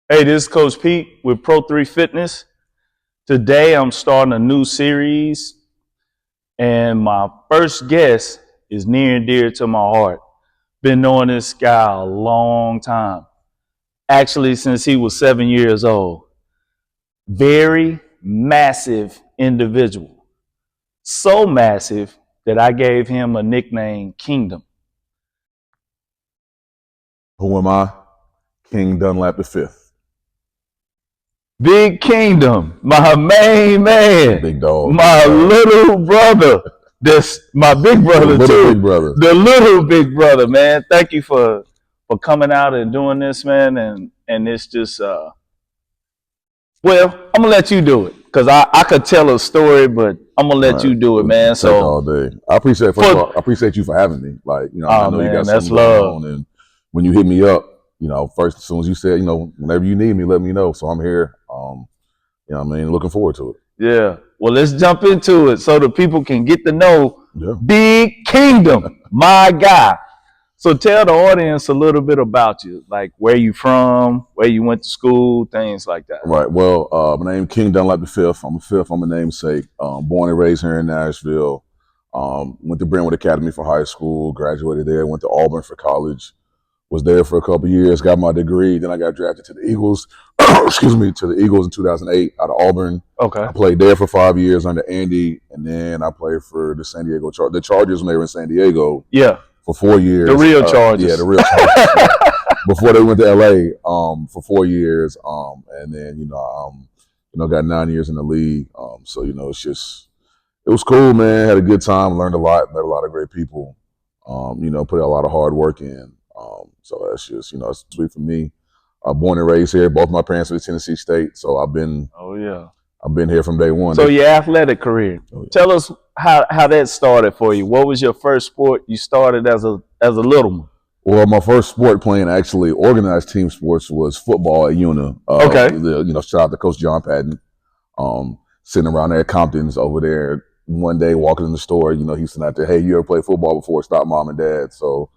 Hey, this is Coach Pete with Pro3 Fitness. Today I'm starting a new series, and my first guest is near and dear to my heart. Been knowing this guy a long time, actually since he was 7 years old. Very massive individual. So massive that I gave him a nickname, Kingdom. Who am I? King Dunlap V. Big Kingdom, my main man, Big dog. my little brother. This my big brother too. Big brother. The little big brother, man. Thank you for coming out and doing this, man. And it's just well, I'm gonna let you do it because I could tell a story, but I'm gonna let you do it, man. Take all day. I appreciate I appreciate you for having me. Like, I know you got something going on, and when you hit me up, first as soon as you said, whenever you need me, let me know. So I'm here. Looking forward to it. Yeah. Well, let's jump into it so the people can get to know Big Kingdom, my guy. So tell the audience a little bit about you, like where you from, where you went to school, things like that. Right. Well, my name is King Dunlap V. I'm a fifth. I'm a namesake. Born and raised here in Nashville. Went to Brentwood Academy for high school. Graduated there. Went to Auburn for college. Was there for a couple of years. Got my degree. Then I got drafted to the Eagles. To the Eagles in 2008 out of Auburn. Okay. I played there for 5 years under Andy, and then I played for the San Diego Chargers. The Chargers when they were in San Diego. Yeah. For 4 years. The real Chargers. Yeah, the real Chargers. Before they went to LA for 4 years. And then, got 9 years in the league. So, it was cool, man. Had a good time, learned a lot, met a lot of great people, put a lot of hard work in. So that's just, it's sweet for me. Born and raised here. Both my parents were at Tennessee State. So I've been here from day one. So your athletic career. Tell us how that started for you. What was your first sport you started as a little one? Well, my first sport playing actually organized team sports was football at UNA. Okay. Shout out to Coach John Patton. Sitting around there at Compton's over there one day, walking in the store, he's sitting out there, hey, you ever played football before? Stop mom and dad. So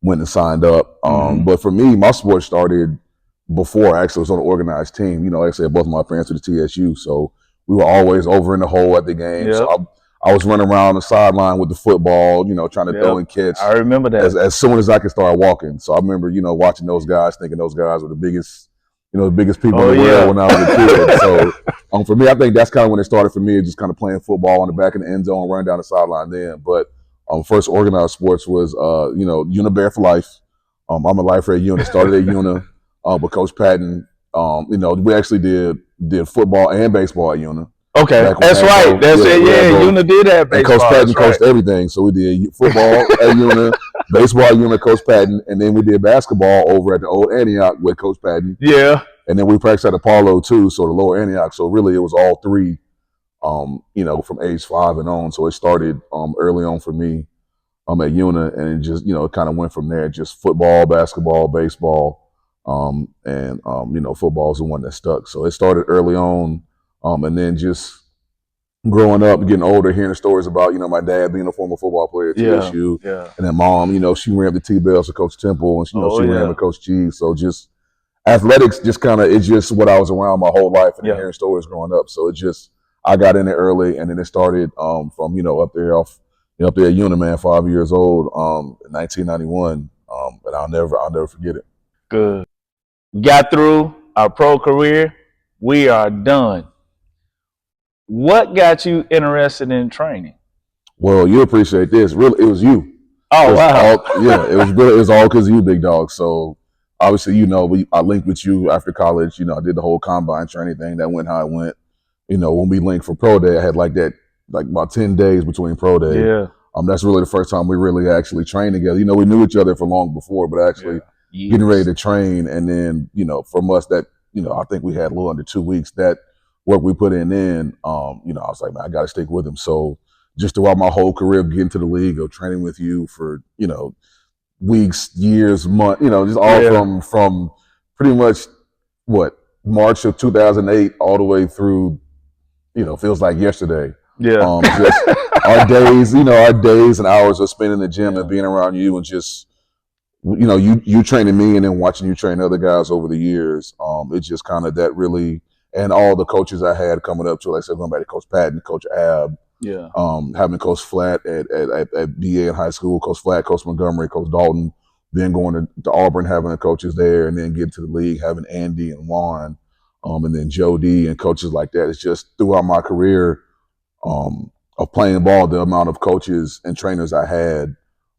went and signed up. But for me, my sport started before I actually was on an organized team. Like I said, both of my parents were to TSU. So we were always over in the hole at the game. Yep. So I was running around the sideline with the football, trying to throw and catch. I remember that. As soon as I could start walking. So I remember, watching those guys, thinking those guys were the biggest people in the world when I was a kid. So for me, I think that's kind of when it started for me, just kind of playing football on the back of the end zone, running down the sideline then. But first organized sports was, UNA Bear for Life. I'm a lifer at UNA, started at UNA with Coach Patton. We actually did football and baseball at UNA. Okay, that's right. That's it. Yeah, UNA did have baseball. And Coach Patton coached everything. So we did football at UNA, baseball at UNA, Coach Patton, and then we did basketball over at the Old Antioch with Coach Patton. Yeah. And then we practiced at Apollo too, so the Lower Antioch. So really it was all three, from age 5 and on. So it started early on for me at UNA, and it just, it kind of went from there, just football, basketball, baseball, and football is the one that stuck. So it started early on. And then just growing up, getting older, hearing stories about, my dad being a former football player at TSU. Yeah. And then mom, she ran the T-Bells with Coach Temple, and she ran with Coach G. So just athletics, just kind of, it's just what I was around my whole life and hearing stories growing up. So it just, I got in it early, and then it started from, up there at UNA, man, 5 years old, in 1991. And I'll never forget it. Good. Got through our pro career. We are done. What got you interested in training? Well, you appreciate this. Really, it was you. Oh, wow. It was all because of you, big dog. So obviously, I linked with you after college. I did the whole combine training thing. That went how it went. When we linked for pro day, I had like about 10 days between pro day. Yeah. That's really the first time we really actually trained together. We knew each other for long before, but actually getting ready to train, and then from us that I think we had a little under 2 weeks. That work we put in, I was like, man, I got to stick with him. So just throughout my whole career of getting to the league, of training with you for, weeks, years, months, just all from pretty much March of 2008 all the way through, feels like yesterday. Yeah. Just our days and hours of spending in the gym and being around you, and just you training me and then watching you train other guys over the years. It's just kind of that really, and all the coaches I had coming up to, like I said, going back to Coach Patton, Coach Ab, Yeah. having Coach Flatt at BA in high school, Coach Flatt, Coach Montgomery, Coach Dalton, then going to Auburn, having the coaches there, and then getting to the league, having Andy and Juan, and then Joe D and coaches like that. It's just throughout my career of playing ball, the amount of coaches and trainers I had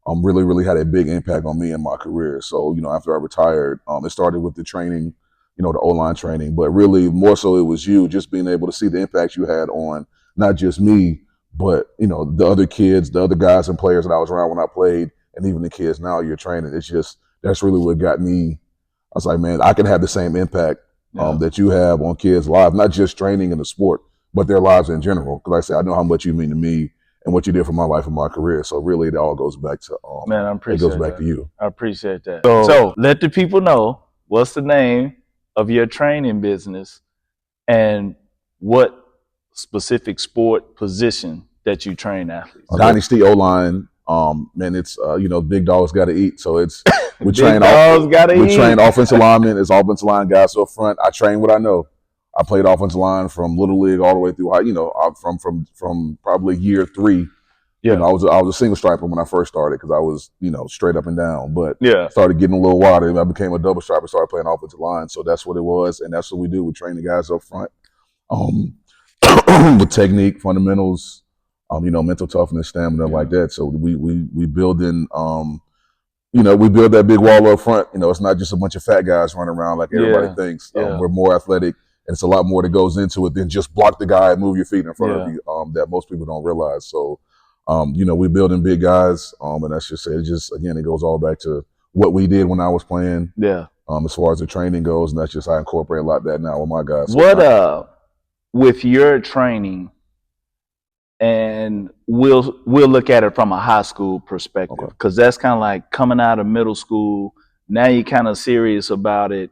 really, really had a big impact on me in my career. So, after I retired, it started with the training, the O-line training, but really more so it was you just being able to see the impact you had on not just me, but, the other kids, the other guys and players that I was around when I played, and even the kids now you're training. It's just, that's really what got me. I was like, man, I can have the same impact that you have on kids' lives, not just training in the sport, but their lives in general. Because like I said, I know how much you mean to me and what you did for my life and my career. So really, it all goes back to Man, I appreciate it goes back that. to you. I appreciate that. So let the people know what's the name of your training business and what specific sport position that you train athletes. Dynasty O-line. Man, it's big dogs got to eat. So it's we train offensive linemen as offensive line guys up front. I train what I know. I played offensive line from little league all the way through high. From probably year 3. Yeah, I was a single striper when I first started because I was straight up and down. But started getting a little wider. I became a double striper. Started playing offensive line. So that's what it was, and that's what we do. We train the guys up front with technique, fundamentals, mental toughness, stamina, like that. So we build in. We build that big wall up front. It's not just a bunch of fat guys running around like everybody thinks. We're more athletic, and it's a lot more that goes into it than just block the guy and move your feet in front of you. That most people don't realize. So, we build in big guys, and that's just it. Just again, it goes all back to what we did when I was playing. Yeah. As far as the training goes, and that's just I incorporate a lot of that now with my guys. So with your training? And we'll look at it from a high school perspective because that's kind of like coming out of middle school. Now you're kind of serious about it.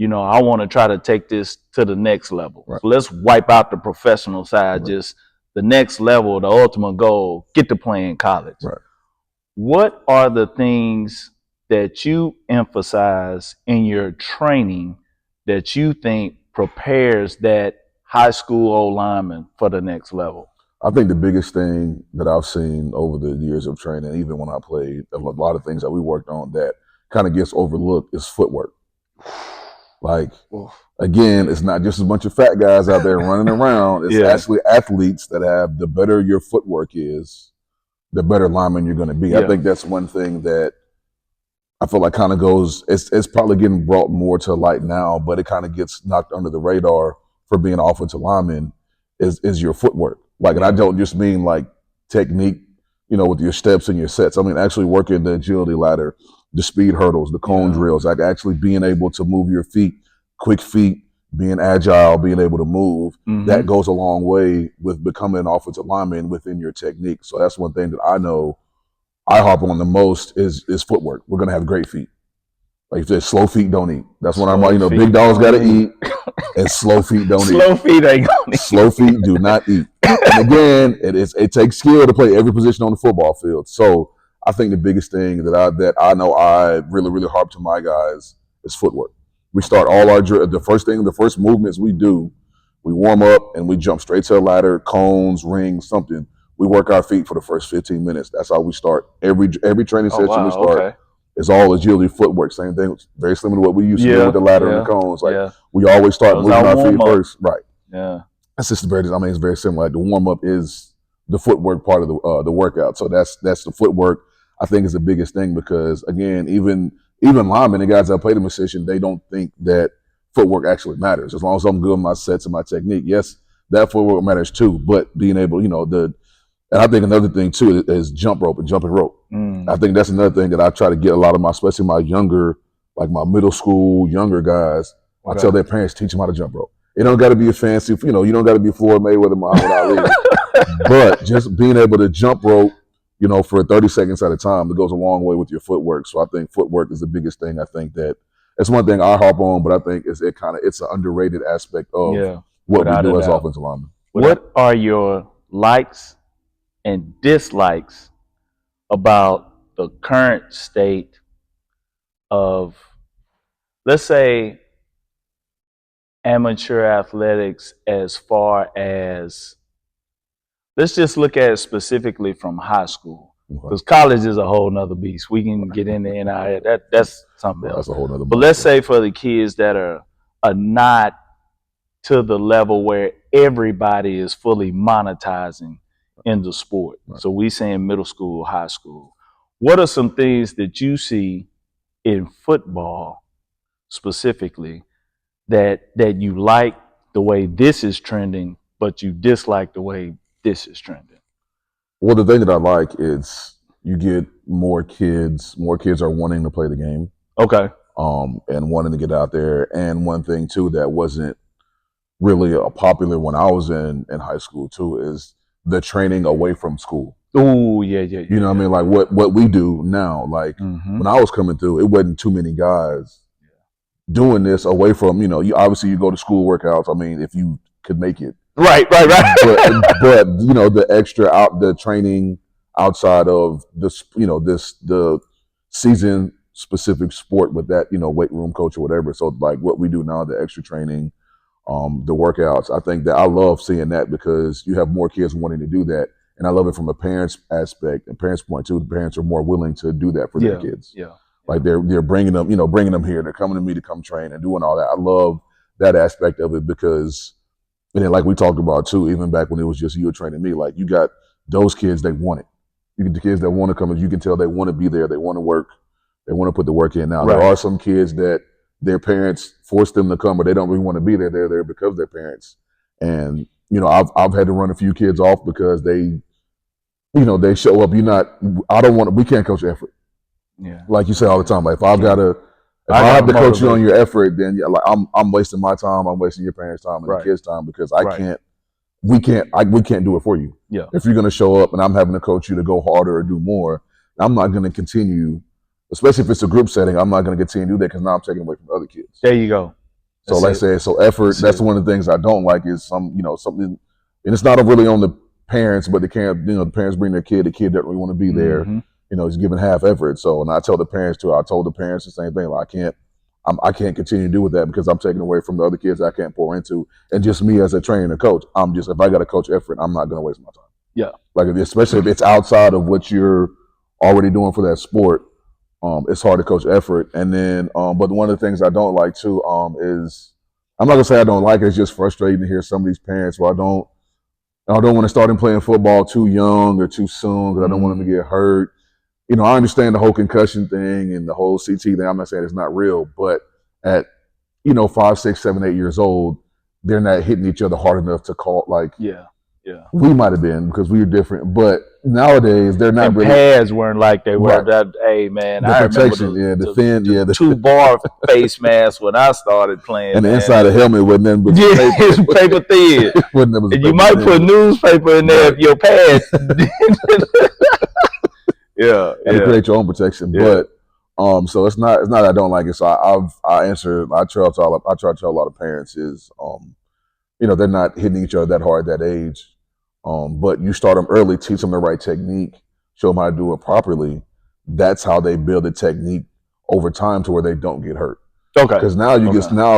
I want to try to take this to the next level. Right. So let's wipe out the professional side, just the next level, the ultimate goal, get to play in college. Right. What are the things that you emphasize in your training that you think prepares that high school O-lineman for the next level? I think the biggest thing that I've seen over the years of training, even when I played, a lot of things that we worked on that kind of gets overlooked is footwork. Like, again, it's not just a bunch of fat guys out there running around. It's actually athletes that have the better your footwork is, the better lineman you're going to be. I think that's one thing that I feel like kind of goes, it's probably getting brought more to light now, but it kind of gets knocked under the radar for being an offensive lineman is your footwork. Like, and I don't just mean like technique, with your steps and your sets. I mean, actually working the agility ladder, the speed hurdles, the cone drills, like actually being able to move your feet, quick feet, being agile, being able to move. That goes a long way with becoming an offensive lineman within your technique. So that's one thing that I know I harp on the most is footwork. We're going to have great feet. Like if there's slow feet, don't eat. That's what I'm like. Big dogs got to eat, and slow feet don't eat. Slow feet ain't gonna eat. Slow feet do not eat. And again, it takes skill to play every position on the football field. So I think the biggest thing that I know I really, really harp to my guys is footwork. We start all our the first movements we do, we warm up and we jump straight to the ladder, cones, rings, something. We work our feet for the first 15 minutes. That's how we start every training session. We start. Okay. It's all agility, footwork, same thing. Very similar to what we used to do with the ladder and the cones. Like we always start moving our feet first, right? Yeah, it's just it's very similar. Like the warm up is the footwork part of the workout. So that's the footwork. I think is the biggest thing because again, even linemen, the guys that play the position, they don't think that footwork actually matters. As long as I'm good with my sets and my technique, yes, that footwork matters too. But being able, and I think another thing too is jump rope and jumping rope. I think that's another thing that I try to get a lot of especially my younger, like my middle school, younger guys. I tell their parents, teach them how to jump rope. It don't got to be a fancy, you don't got to be Floyd Mayweather, Muhammad Ali. But just being able to jump rope, for 30 seconds at a time, it goes a long way with your footwork. So I think footwork is the biggest thing. I think that's one thing I harp on, but I think it's an underrated aspect of what we do as offensive linemen. What are your likes and dislikes about the current state of, let's say, amateur athletics as far as, let's just look at it specifically from high school, because college is a whole nother beast. We can get into NIL. That's something else. That's a whole nother. But let's say for the kids that are not to the level where everybody is fully monetizing in the sport. Right. So we saying middle school, high school. What are some things that you see in football specifically that you like the way this is trending, but you dislike the way this is trending? Well, the thing that I like is you get more kids. More kids are wanting to play the game. Okay. And wanting to get out there. And one thing too that wasn't really popular when I was in high school too is the training away from school. Oh yeah. You know what I mean? Like what we do now. Like when I was coming through, it wasn't too many guys doing this away from, you obviously you go to school workouts. I mean, if you could make it. Right. but the extra the training outside of this, the season specific sport with that, weight room coach or whatever. So like what we do now, the extra training, the workouts, I think that I love seeing that because you have more kids wanting to do that. And I love it from a parent's aspect and parents' point too. The parents are more willing to do that for their kids. Yeah. Like they're bringing them, bringing them here. They're coming to me to come train and doing all that. I love that aspect of it because, and then like we talked about too, even back when it was just you training me, like you got those kids, they want it. You get the kids that want to come, and you can tell they want to be there. They want to work. They want to put the work in. Now, There are some kids that their parents force them to come, but they don't really want to be there. They're there because of their parents. And, I've had to run a few kids off because they show up. We can't coach effort. Yeah. Like you say all the time, like if I have to coach you on your effort, then like I'm wasting my time. I'm wasting your parents' time and the kids' time because we can't do it for you. Yeah. If you're going to show up and I'm having to coach you to go harder or do more, I'm not going to continue, especially if it's a group setting, I'm not going to continue to do that because now I'm taking away from other kids. There you go. So effort, that's one of the things I don't like is something, and it's not really on the parents, but the parents bring their kid, the kid doesn't really want to be there, he's giving half effort. So, and I tell the parents too, I told the parents the same thing, like I can't continue to do with that because I'm taking away from the other kids I can't pour into. And just me as a trainer and a coach, if I got to coach effort, I'm not going to waste my time. Yeah. Like especially if it's outside of what you're already doing for that sport, it's hard to coach effort. And then, but one of the things I don't like too, is I'm not gonna say I don't like it. It's just frustrating to hear some of these parents where I don't want to start them playing football too young or too soon because I don't want them to get hurt. I understand the whole concussion thing and the whole CT thing. I'm not saying it's not real, but at 5, 6, 7, 8 years old, they're not hitting each other hard enough to call like. Yeah. We might have been because we were different, but nowadays they're not really. Pads weren't like they were. Right. That, hey man, I protection, remember the 2-bar face mask when I started playing, and the inside of the helmet wasn't nothing but paper thin. And you might put newspaper in there if your pads. And to create your own protection, but so it's not I don't like it. So I try to tell a lot of parents is they're not hitting each other that hard at that age. But you start them early, teach them the right technique, show them how to do it properly. That's how they build a technique over time to where they don't get hurt. Okay. Because now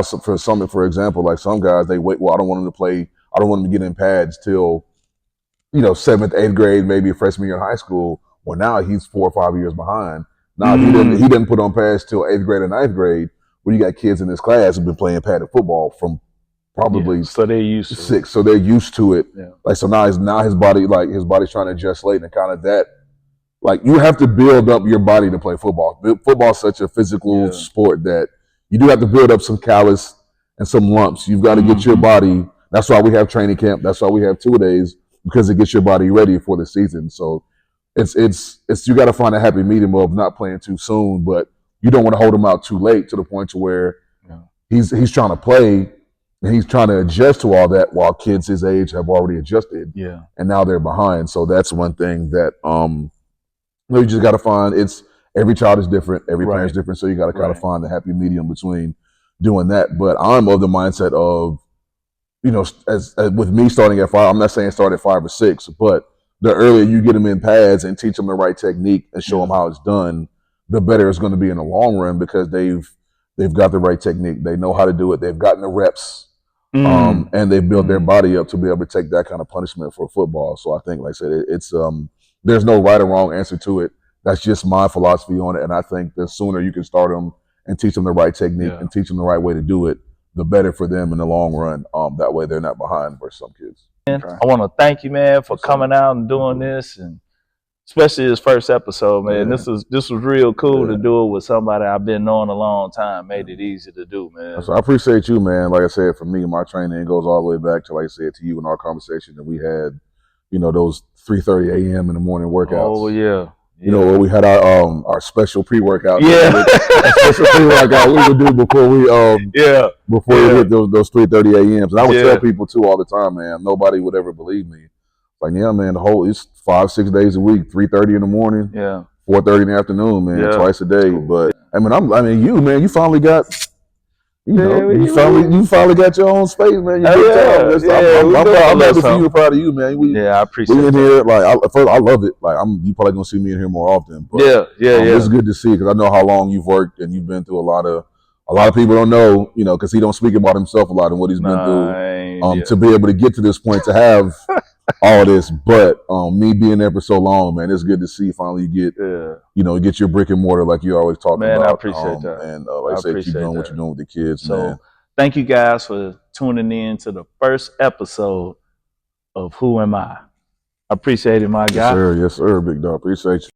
for example, like some guys, they wait. Well, I don't want them to play. I don't want them to get in pads till 7th, 8th grade, maybe freshman year in high school. Well, now he's 4 or 5 years behind. Now he didn't put on pads till 8th grade or 9th grade. When you got kids in this class who've been playing padded football from probably so they're used to 6, so they're used to it. Yeah. Like so now his body's trying to adjust late, and kind of that. Like you have to build up your body to play football. Football's such a physical sport that you do have to build up some callus and some lumps. You've got to get your body. That's why we have training camp. That's why we have 2-a-days, because it gets your body ready for the season. So it's you got to find a happy medium of not playing too soon, but you don't want to hold him out too late to the point to where he's trying to play. And he's trying to adjust to all that while kids his age have already adjusted. Yeah. And now they're behind. So that's one thing that you just got to find. Every child is different. Every parent's different. So you got to kind of find the happy medium between doing that. But I'm of the mindset of, as with me starting at 5, I'm not saying start at 5 or 6, but the earlier you get them in pads and teach them the right technique and show them how it's done, the better it's going to be in the long run because they've got the right technique. They know how to do it. They've gotten the reps. And they've built their body up to be able to take that kind of punishment for football. So I think, like I said, it's there's no right or wrong answer to it. That's just my philosophy on it. And I think the sooner you can start them and teach them the right technique and teach them the right way to do it, the better for them in the long run. That way they're not behind versus some kids. Okay. I want to thank you, man, for coming out and doing this, and especially this first episode, man. This was real cool to do it with somebody I've been knowing a long time. Made it easy to do, man. So I appreciate you, man. Like I said, for me, my training goes all the way back to, like I said, to you and our conversation that we had. Those 3:30 a.m. in the morning workouts. Oh yeah. You know, where we had our special pre-workout. Yeah. Special pre-workout we would do before we before we hit those 3:30 a.m.s. And I would tell people too all the time, man. Nobody would ever believe me. Like, yeah, man, it's 5-6 days a week, 3:30 in the morning, 4:30 in the afternoon, man, twice a day. But I mean, you finally got. You finally got your own space, man. I'm happy for you, proud of you, man. I appreciate it. We in here, like, I love it. Like, you probably gonna see me in here more often. But, it's good to see because I know how long you've worked and you've been through a lot of people don't know, because he don't speak about himself a lot and what he's been through. To be able to get to this point, to have all this, but me being there for so long, man, it's good to see finally you get get your brick and mortar like you always talking about. Man, I appreciate that. And like I said, keep doing what you're doing with the kids. So man. Thank you guys for tuning in to the first episode of Who Am I? I appreciate it, my guy. Yes, sir, big dog. Appreciate you.